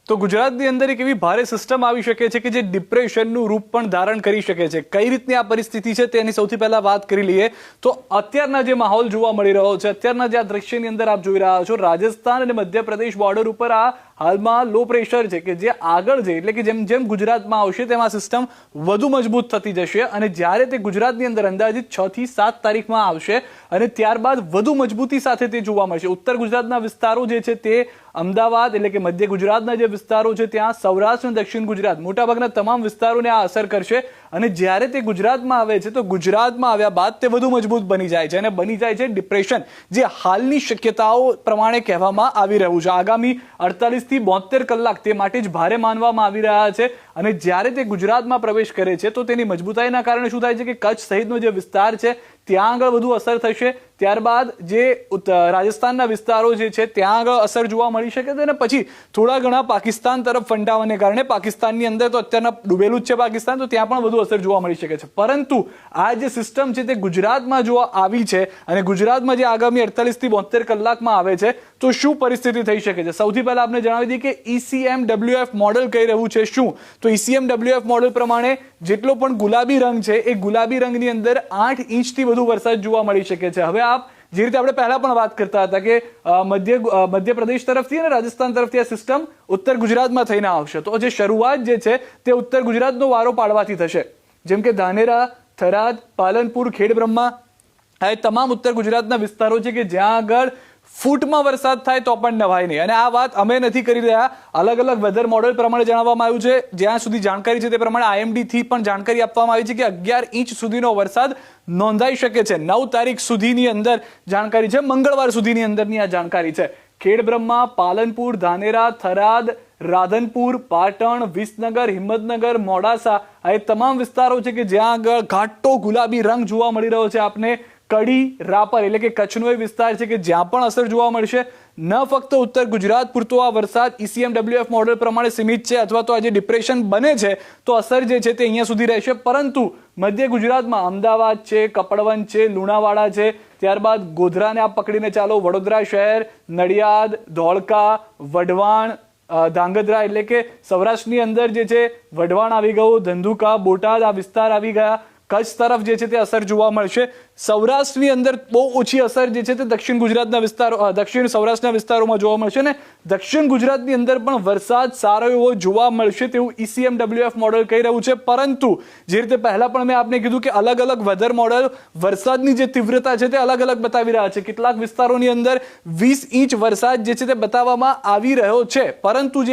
તો ગુજરાતની અંદર એક એવી ભારે સિસ્ટમ આવી શકે છે કે જે ડિપ્રેશનનું રૂપ પણ ધારણ કરી શકે છે. કઈ રીતની આ પરિસ્થિતિ છે તેની સૌથી પહેલા વાત કરી લઈએ તો અત્યારના જે માહોલ જોવા મળી રહ્યો છે, અત્યારના જે આ દ્રશ્યની અંદર આપ જોઈ રહ્યા છો, રાજસ્થાન અને મધ્યપ્રદેશ બોર્ડર ઉપર આ હાલમાં લો પ્રેશર છે કે જે આગળ છે, એટલે કે જેમ જેમ ગુજરાતમાં આવશે તેમ આ સિસ્ટમ વધુ મજબૂત થતી જશે અને જ્યારે તે ગુજરાતની અંદર અંદાજિત 6 થી 7 તારીખમાં આવશે અને ત્યારબાદ વધુ મજબૂતી સાથે તે જોવા મળશે. ઉત્તર ગુજરાતના વિસ્તારો જે છે તે અમદાવાદ એટલે કે મધ્ય ગુજરાતના જે વિસ્તારો છે ત્યાં સૌરાષ્ટ્ર અને દક્ષિણ ગુજરાત મોટાભાગના તમામ વિસ્તારોને આ અસર કરશે અને જ્યારે તે ગુજરાતમાં આવે છે તો ગુજરાતમાં આવ્યા બાદ તે વધુ મજબૂત બની જાય છે અને બની જાય છે ડિપ્રેશન, જે હાલની શક્યતાઓ પ્રમાણે કહેવામાં આવી રહ્યું છે. આગામી 48 થી 72 કલાક તે માટે જ ભારે માનવામાં આવી રહ્યા છે અને જ્યારે તે ગુજરાતમાં પ્રવેશ કરે છે તો તેની મજબૂતાઈના કારણે શું થાય છે કે કચ્છ સહિતનો જે વિસ્તાર છે ત્યાં આગળ વધુ અસર થશે. ત્યારબાદ જે રાજસ્થાનના વિસ્તારો જે છે ત્યાં આગળ અસર જોવા મળી શકે છે અને પછી થોડા ઘણા પાકિસ્તાન તરફ ફંટાવાને કારણે પાકિસ્તાનની અંદર તો અત્યારના ડૂબેલું જ છે પાકિસ્તાન, તો ત્યાં પણ વધુ અસર જોવા મળી શકે છે. પરંતુ આ જે સિસ્ટમ છે તે ગુજરાતમાં જો આવી છે અને ગુજરાતમાં જે આગામી 48 થી 72 કલાકમાં આવે છે તો શું પરિસ્થિતિ થઈ શકે છે? સૌથી પહેલા આપણે જણાવી દઈએ કે ECMWF મોડેલ કહી રહ્યું છે શું? તો ECMWF મોડેલ પ્રમાણે જેટલો પણ ગુલાબી રંગ છે એ ગુલાબી રંગની અંદર 8 ઇંચથી વધુ વરસાદ જોવા મળી શકે છે. હવે આપ જે રીતે આપણે પહેલા પણ વાત કરતા હતા કે મધ્યપ્રદેશ તરફથી અને રાજસ્થાન તરફથી આ સિસ્ટમ ઉત્તર ગુજરાતમાં થઈને આવશે, તો જે શરૂઆત જે છે તે ઉત્તર ગુજરાતનો વારો પાડવાથી થશે. જેમ કે ધાનેરા, થરાદ, પાલનપુર, ખેડબ્રહ્મા આ તમામ ઉત્તર ગુજરાતના વિસ્તારો છે કે જ્યાં આગળ ફૂટમાં વરસાદ થાય તો પણ નવાય નહીં. અને આ વાત અમે નથી કરી રહ્યા, અલગ અલગ વેધર મોડેલ પ્રમાણે જણાવવામાં આવ્યું છે. જ્યાં સુધી જાણકારી છે તે પ્રમાણે IMD થી પણ જાણકારી આપવામાં આવી છે કે 11 ઇંચ સુધીનો વરસાદ નોંધાઈ શકે છે. 9 તારીખ સુધીની અંદર જાણકારી છે, મંગળવાર સુધીની અંદરની આ જાણકારી છે. ખેડબ્રહ્મા, પાલનપુર, ધાનેરા, થરાદ, રાધનપુર, પાટણ, વિસનગર, હિંમતનગર, મોડાસા આ તમામ વિસ્તારો છે કે જ્યાં આગળ ઘાટો ગુલાબી રંગ જોવા મળી રહ્યો છે આપને. કડી, રાપર એટલે કે કચ્છનો એ વિસ્તાર છે કે જ્યાં પણ અસર જોવા મળશે. ન ફક્ત ઉત્તર ગુજરાત પૂરતો આ વરસાદ ECMWF મોડેલ પ્રમાણે સીમિત છે અથવા તો આ જે ડિપ્રેશન બને છે તો અસર જે છે તે અહીંયા સુધી રહેશે, પરંતુ મધ્ય ગુજરાતમાં અમદાવાદ છે, કપડવંજ છે, લુણાવાડા છે, ત્યારબાદ ગોધરાને આપ પકડીને ચાલો, વડોદરા શહેર, નડિયાદ, ધોળકા, વઢવાણ, ધાંગધ્રા એટલે કે સૌરાષ્ટ્રની અંદર જે છે વઢવાણ આવી ગયું, ધંધુકા, બોટાદ આ વિસ્તાર આવી ગયા. કચ્છ તરફ જે છે તે અસર જોવા મળશે. સૌરાષ્ટ્રની અંદર બહુ ઓછી અસર જે છે તે દક્ષિણ ગુજરાતના વિસ્તારો, દક્ષિણ સૌરાષ્ટ્રના વિસ્તારોમાં જોવા મળશે ને દક્ષિણ ગુજરાતની અંદર પણ વરસાદ સારો એવો જોવા મળશે તેવું ECMWF મોડેલ કહી રહ્યું છે. પરંતુ જે રીતે પહેલા પણ મેં આપને કીધું કે અલગ અલગ વેધર મોડેલ વરસાદની જે તીવ્રતા છે તે અલગ અલગ બતાવી રહ્યા છે. કેટલાક વિસ્તારોની અંદર 20 ઇંચ વરસાદ જે છે તે બતાવવામાં આવી રહ્યો છે, પરંતુ જે